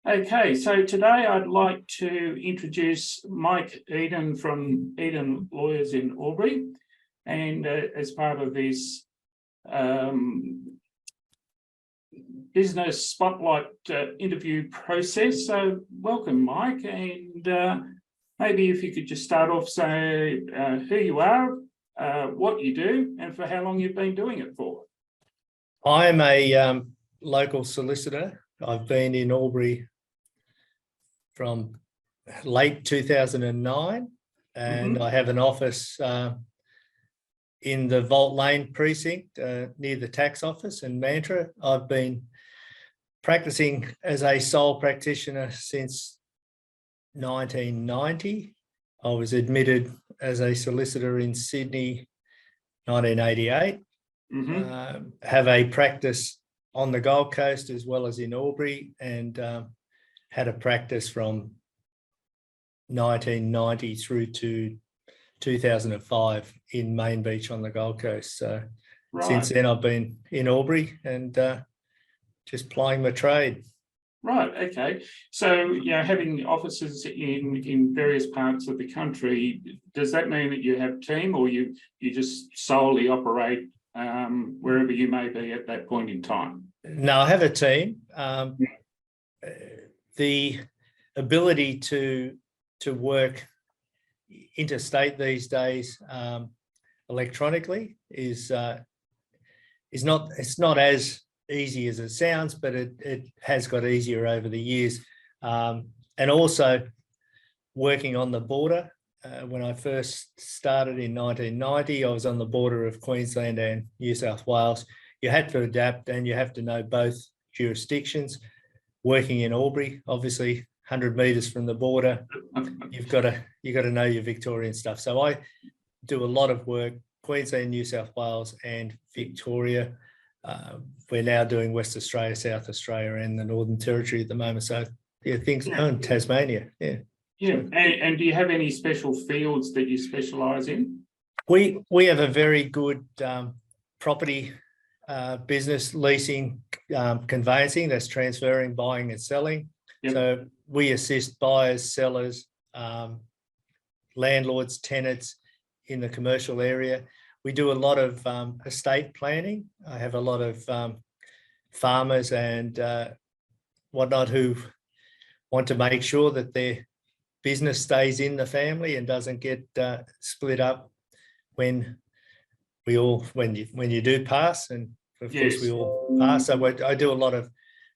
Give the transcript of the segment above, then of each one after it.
Okay, so today I'd like to introduce Mike Eden from Eden Lawyers in Albury, and as part of this business spotlight interview process. So welcome, Mike, and maybe if you could just start off, say who you are, what you do, and for how long you've been doing it for. I'm a local solicitor. I've been in Albury from late 2009, and I have an office in the Vault Lane precinct near the tax office in Mantra. I've been practicing as a sole practitioner since 1990. I was admitted as a solicitor in Sydney 1988. Have a practice on the Gold Coast as well as in Albury, and had a practice from 1990 through to 2005 in Main Beach on the Gold Coast. So since then I've been in Albury and just plying my trade. Right, okay. So, having offices in various parts of the country, does that mean that you have a team, or you just solely operate wherever you may be at that point in time? No, I have a team. The ability to work interstate these days electronically is not as easy as it sounds, but it has got easier over the years. And also working on the border. When I first started in 1990, I was on the border of Queensland and New South Wales. You had to adapt, and you have to know both jurisdictions. Working in Albury, obviously 100 metres from the border, you've got to know your Victorian stuff. So I do a lot of work, Queensland, New South Wales and Victoria. We're now doing West Australia, South Australia and the Northern Territory at the moment. So and Tasmania, Yeah, and do you have any special fields that you specialise in? We have a very good property business, leasing, conveyancing, that's transferring, buying and selling. Yep. So we assist buyers, sellers, landlords, tenants in the commercial area. We do a lot of estate planning. I have a lot of farmers and whatnot who want to make sure that their business stays in the family and doesn't get split up when you do pass, and of course we all pass. So I do a lot of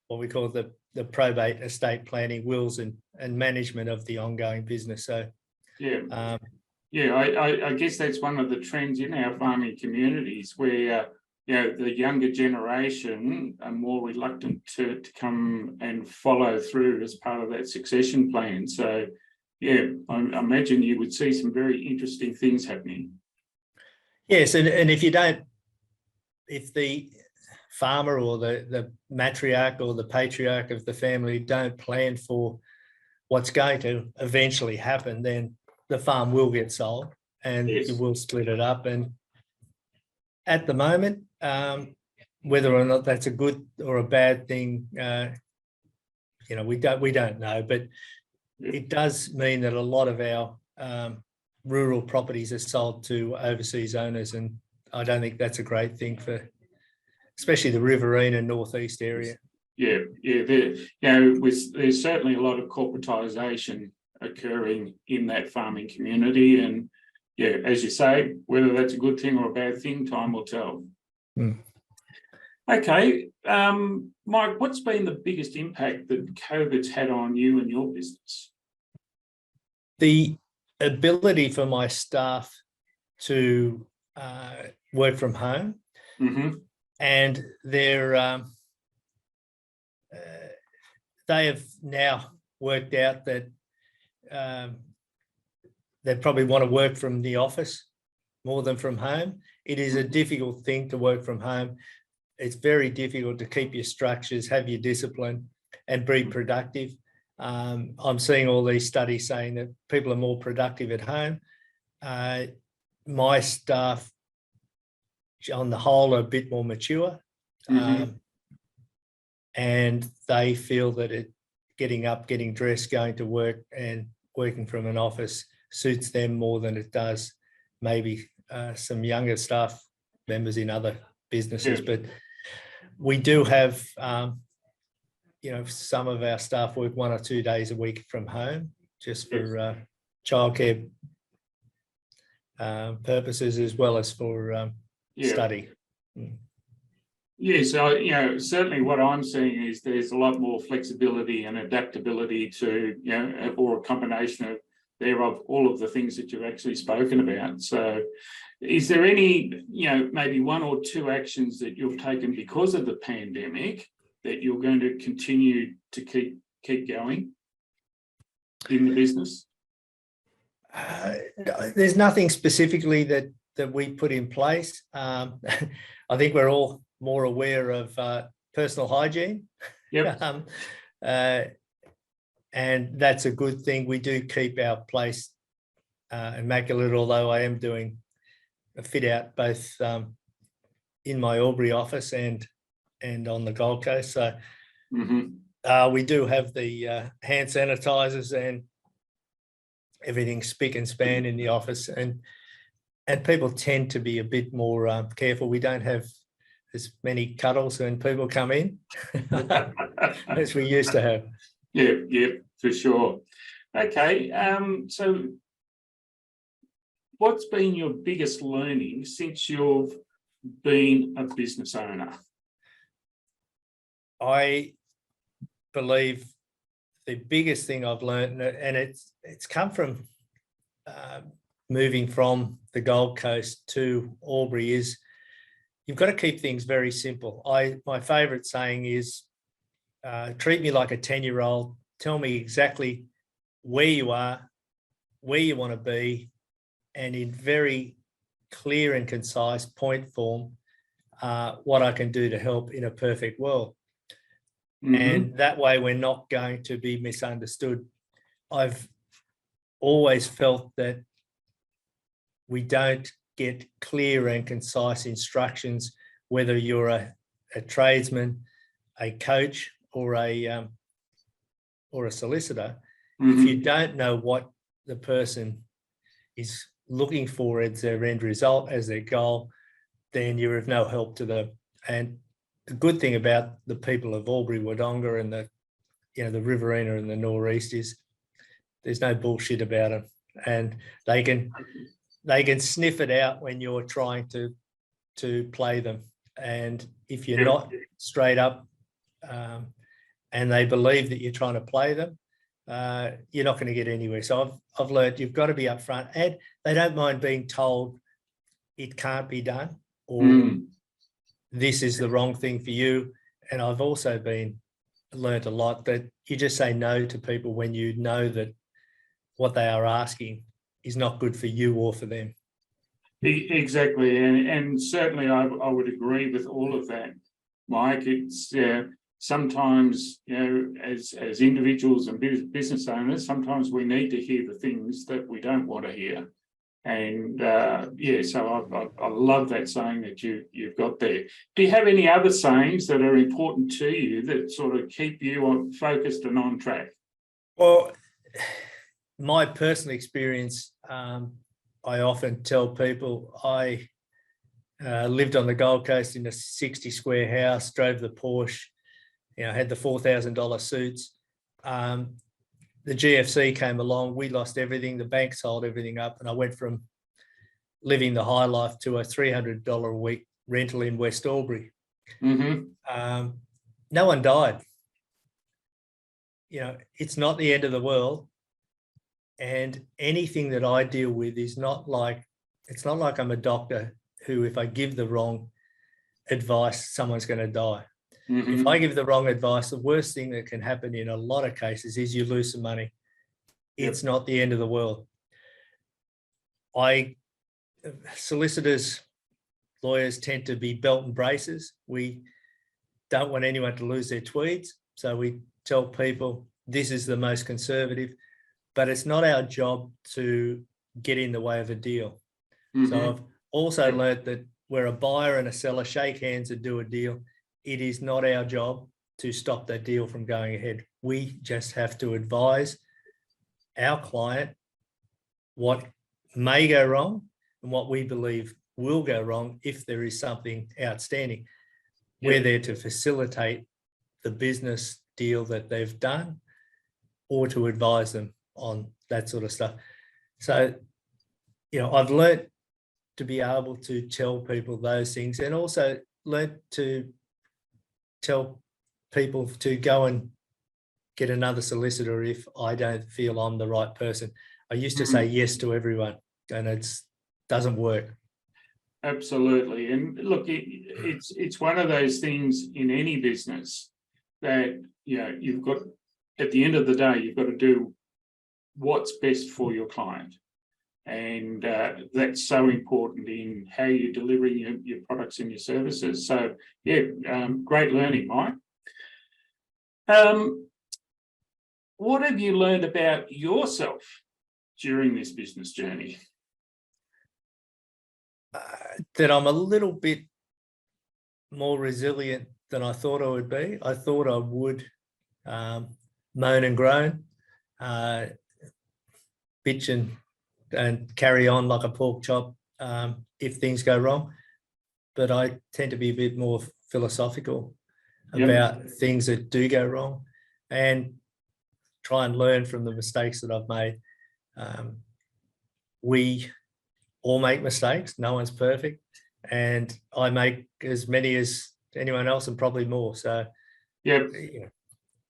what we call the probate, estate planning, wills and management of the ongoing business. So I guess that's one of the trends in our farming communities where the younger generation are more reluctant to come and follow through as part of that succession plan. So I imagine you would see some very interesting things happening. Yes, and if the farmer or the matriarch or the patriarch of the family don't plan for what's going to eventually happen, then the farm will get sold and you will split it up. And at the moment, whether or not that's a good or a bad thing, we don't know, but it does mean that a lot of our rural properties are sold to overseas owners, and I don't think that's a great thing for, especially the Riverina northeast area. There's certainly a lot of corporatisation occurring in that farming community, and as you say, whether that's a good thing or a bad thing, time will tell. Okay, Mike, what's been the biggest impact that COVID's had on you and your business? The ability for my staff to work from home, and they have now worked out that they probably want to work from the office more than from home. It is a difficult thing to work from home. It's very difficult to keep your structures, have your discipline and be productive. I'm seeing all these studies saying that people are more productive at home. My staff, on the whole, are a bit more mature, and they feel that it getting up, getting dressed, going to work and working from an office suits them more than it does maybe some younger staff members in other businesses. Yeah. But we do have, some of our staff work 1 or 2 days a week from home just for childcare purposes as well as for study. Yeah, so certainly what I'm seeing is there's a lot more flexibility and adaptability to or a combination of thereof all of the things that you've actually spoken about. So is there any maybe 1 or 2 actions that you've taken because of the pandemic that you're going to continue to keep going in the business? There's nothing specifically that we put in place. I think we're all more aware of personal hygiene. Yep. And that's a good thing. We do keep our place immaculate, although I am doing a fit out both in my Albury office and on the Gold Coast. So we do have the hand sanitizers and everything spick and span in the office, and people tend to be a bit more careful. We don't have as many cuddles when people come in as we used to have. Yeah, for sure. Okay, so what's been your biggest learning since you've been a business owner? I believe the biggest thing I've learned, and it's come from moving from the Gold Coast to Albury, is you've got to keep things very simple. My favourite saying is, treat me like a 10-year-old, tell me exactly where you are, where you want to be, and in very clear and concise point form, what I can do to help in a perfect world. And that way we're not going to be misunderstood. I've always felt that we don't get clear and concise instructions, whether you're a tradesman, a coach, or a solicitor. If you don't know what the person is looking for as their end result, as their goal, then you're of no help to them. And the good thing about the people of Albury, Wodonga, and the Riverina and the Northeast is there's no bullshit about them, and they can sniff it out when you're trying to play them. And if you're not straight up, and they believe that you're trying to play them, you're not going to get anywhere. So I've learned you've got to be upfront, and they don't mind being told it can't be done, or this is the wrong thing for you. And I've also learned a lot that you just say no to people when you know that what they are asking is not good for you or for them. Exactly, and certainly I would agree with all of that, Mike. It's sometimes, as individuals and business owners, sometimes we need to hear the things that we don't want to hear. And so I love that saying that you've got there. Do you have any other sayings that are important to you that sort of keep you focused and on track? Well, my personal experience, I often tell people I lived on the Gold Coast in a 60 square house, drove the Porsche, had the $4,000 suits. The GFC came along, we lost everything, the bank sold everything up, and I went from living the high life to a $300 a week rental in West Albury. No one died. It's not the end of the world. And anything that I deal with is not like I'm a doctor who, if I give the wrong advice, someone's going to die. If I give the wrong advice, the worst thing that can happen in a lot of cases is you lose some money. It's not the end of the world. Solicitors, lawyers tend to be belt and braces. We don't want anyone to lose their tweeds. So we tell people this is the most conservative, but it's not our job to get in the way of a deal. So I've also learnt that where a buyer and a seller shake hands and do a deal, it is not our job to stop that deal from going ahead. We just have to advise our client what may go wrong and what we believe will go wrong if there is something outstanding. We're there to facilitate the business deal that they've done or to advise them on that sort of stuff. So, I've learnt to be able to tell people those things, and also learnt to tell people to go and get another solicitor if I don't feel I'm the right person. I used to say yes to everyone, and it doesn't work. Absolutely. And look, it's one of those things in any business that, you've got, at the end of the day, you've got to do what's best for your client. And that's so important in how you're delivering your products and your services. So, great learning, Mike. What have you learned about yourself during this business journey? That I'm a little bit more resilient than I thought I would be. I thought I would moan and groan, bitch and carry on like a pork chop if things go wrong. But I tend to be a bit more philosophical about things that do go wrong and try and learn from the mistakes that I've made. We all make mistakes. No one's perfect. And I make as many as anyone else and probably more. So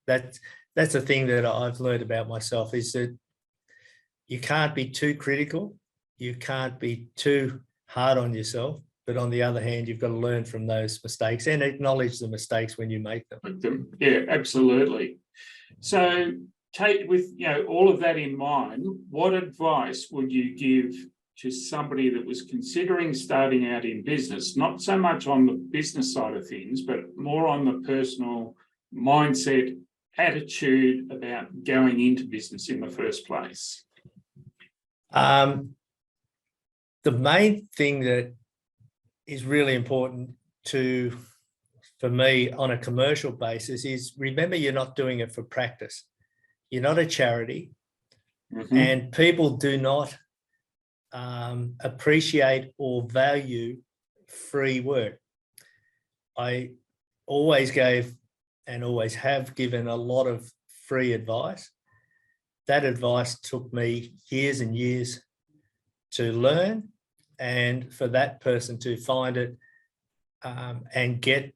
that's the thing that I've learned about myself, is that you can't be too critical. You can't be too hard on yourself. But on the other hand, you've got to learn from those mistakes and acknowledge the mistakes when you make them. Yeah, absolutely. So take with all of that in mind, what advice would you give to somebody that was considering starting out in business, not so much on the business side of things, but more on the personal mindset, attitude about going into business in the first place? The main thing that is really important for me on a commercial basis is, remember, you're not doing it for practice. You're not a charity, and people do not appreciate or value free work. I always gave and always have given a lot of free advice. That advice took me years and years to learn, and for that person to find it and get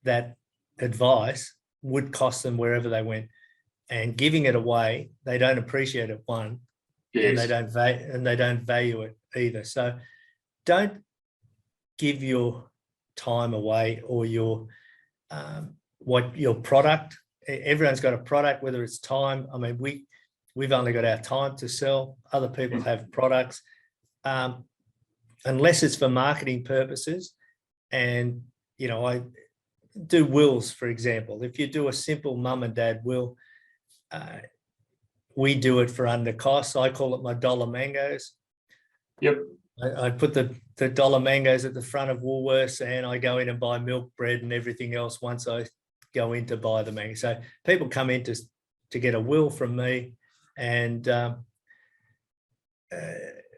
that advice would cost them wherever they went. And giving it away, they don't appreciate it, one, and they don't value it either. So don't give your time away or your product. Everyone's got a product, whether it's time. I mean, we've only got our time to sell. Other people have products. Unless it's for marketing purposes. And, I do wills, for example. If you do a simple mum and dad will, we do it for under cost. I call it my dollar mangoes. Yep. I put the dollar mangoes at the front of Woolworths, and I go in and buy milk, bread and everything else once I go in to buy the mango. So people come in to get a will from me, and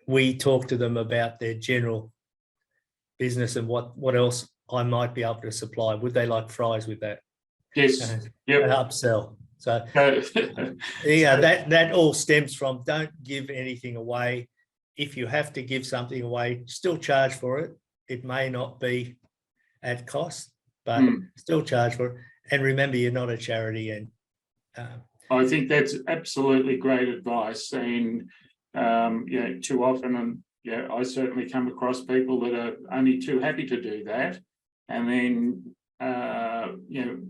we talk to them about their general business and what else I might be able to supply. Would they like fries with that? Yes. Upsell. So that all stems from, don't give anything away. If you have to give something away, still charge for it. It may not be at cost, but still charge for it. And remember, you're not a charity. And I think that's absolutely great advice. And too often, and I certainly come across people that are only too happy to do that, and then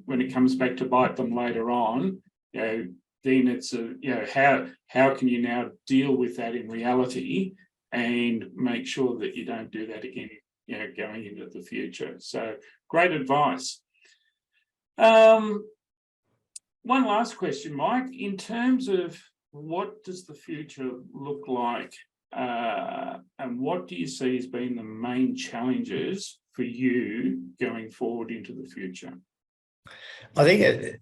when it comes back to bite them later on, then it's how can you now deal with that in reality and make sure that you don't do that again, going into the future. So great advice. One last question, Mike. In terms of what does the future look like, and what do you see as being the main challenges for you going forward into the future? I think the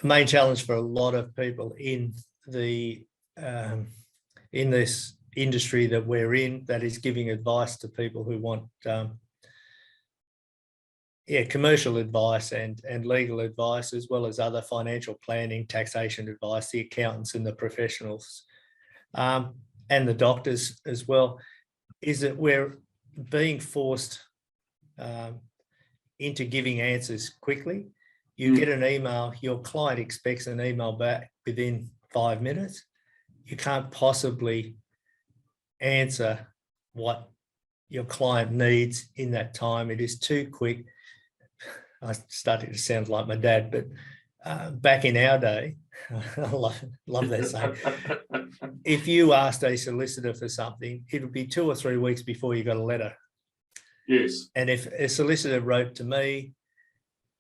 main challenge for a lot of people in this industry that we're in, that is giving advice to people who want commercial advice and legal advice, as well as other financial planning, taxation advice, the accountants and the professionals, and the doctors as well, is that we're being forced into giving answers quickly. You get an email, your client expects an email back within 5 minutes. You can't possibly answer what your client needs in that time. It is too quick. I started to sound like my dad, but back in our day, I love that saying. If you asked a solicitor for something, it would be 2 or 3 weeks before you got a letter. Yes. And if a solicitor wrote to me,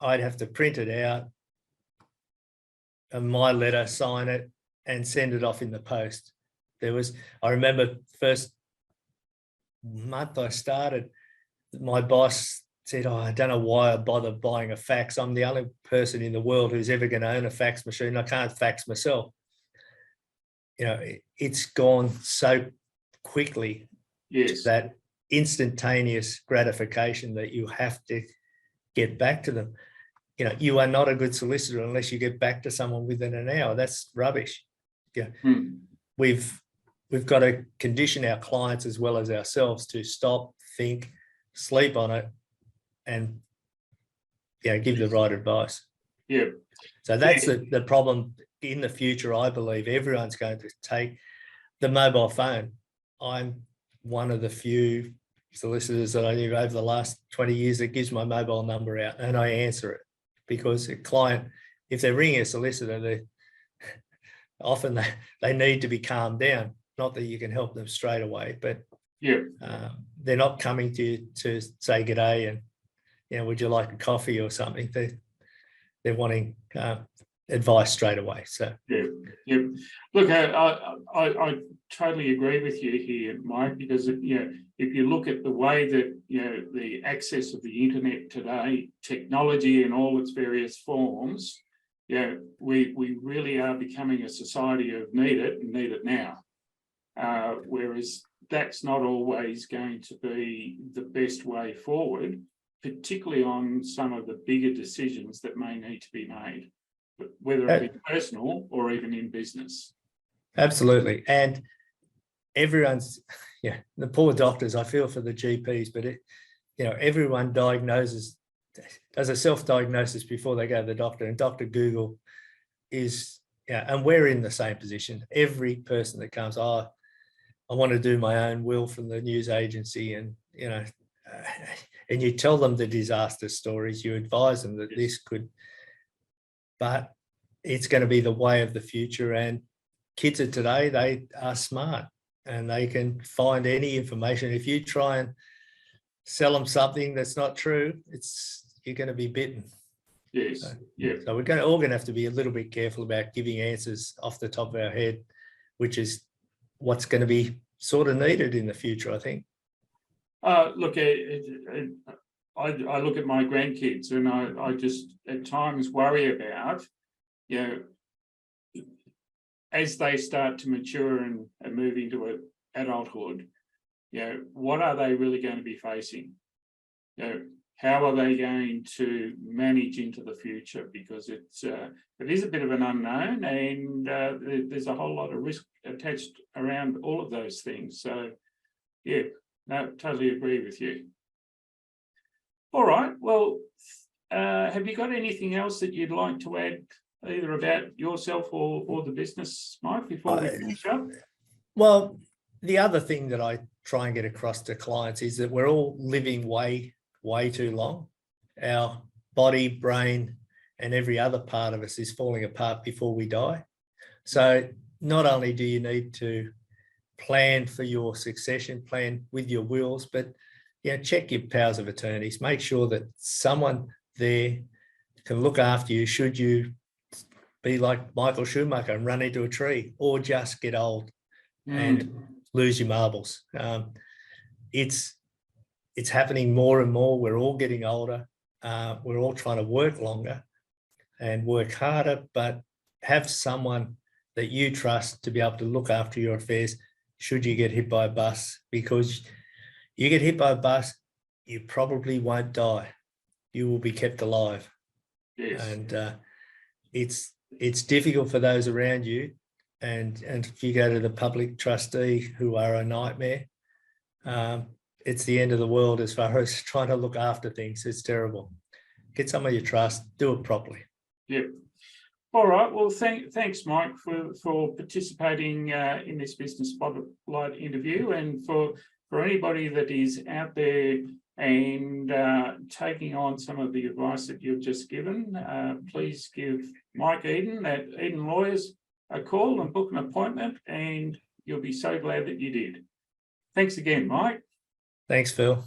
I'd have to print it out, and my letter, sign it, and send it off in the post. I remember first month I started, my boss said, I don't know why I bother buying a fax. I'm the only person in the world who's ever going to own a fax machine. I can't fax myself. It's gone so quickly. Yes. That instantaneous gratification that you have to get back to them. You are not a good solicitor unless you get back to someone within an hour. That's rubbish. We've got to condition our clients as well as ourselves to stop, think, sleep on it, and give the right advice. Yeah. So that's the problem in the future. I believe everyone's going to take the mobile phone. I'm one of the few solicitors that I knew over the last 20 years that gives my mobile number out, and I answer it, because a client, if they're ringing a solicitor, often they need to be calmed down. Not that you can help them straight away, but they're not coming to you to say g'day and would you like a coffee or something. They're wanting advice straight away. So Look, I totally agree with you here, Mike, because if you look at the way that the access of the internet today, technology in all its various forms, we really are becoming a society of need it and need it now. Whereas that's not always going to be the best way forward, particularly on some of the bigger decisions that may need to be made, whether it be personal or even in business. Absolutely. And everyone's, the poor doctors, I feel for the GPs, but everyone does a self-diagnosis before they go to the doctor, and Dr. Google is, and we're in the same position. Every person that comes, I want to do my own will from the news agency, and and you tell them the disaster stories, you advise them that this could, but it's going to be the way of the future. And kids of today, they are smart and they can find any information. If you try and sell them something that's not true, you're going to be bitten. Yes. So we're all going to have to be a little bit careful about giving answers off the top of our head, which is what's going to be sort of needed in the future, I think. Look, I look at my grandkids, and I just at times worry about, as they start to mature and move into adulthood, what are they really going to be facing? How are they going to manage into the future? Because it is a bit of an unknown, and there's a whole lot of risk attached around all of those things. So, no, totally agree with you. All right. Well, have you got anything else that you'd like to add, either about yourself or the business, Mike, before we finish up? Well, the other thing that I try and get across to clients is that we're all living way too long. Our body, brain, and every other part of us is falling apart before we die. So not only do you need to plan for your succession, plan with your wills, but check your powers of attorneys. Make sure that someone there can look after you should you be like Michael Schumacher and run into a tree, or just get old and lose your marbles. It's happening more and more. We're all getting older. We're all trying to work longer. and work harder, but have someone that you trust to be able to look after your affairs should you get hit by a bus, because you get hit by a bus, you probably won't die. You will be kept alive. Yes. And it's difficult for those around you. And if you go to the public trustee, who are a nightmare, it's the end of the world as far as trying to look after things. It's terrible. Get someone you trust, do it properly. Yep. All right. Well, thanks, Mike, for participating in this Business Spotlight interview, and for anybody that is out there and taking on some of the advice that you've just given, please give Mike Eden at Eden Lawyers a call and book an appointment, and you'll be so glad that you did. Thanks again, Mike. Thanks, Phil.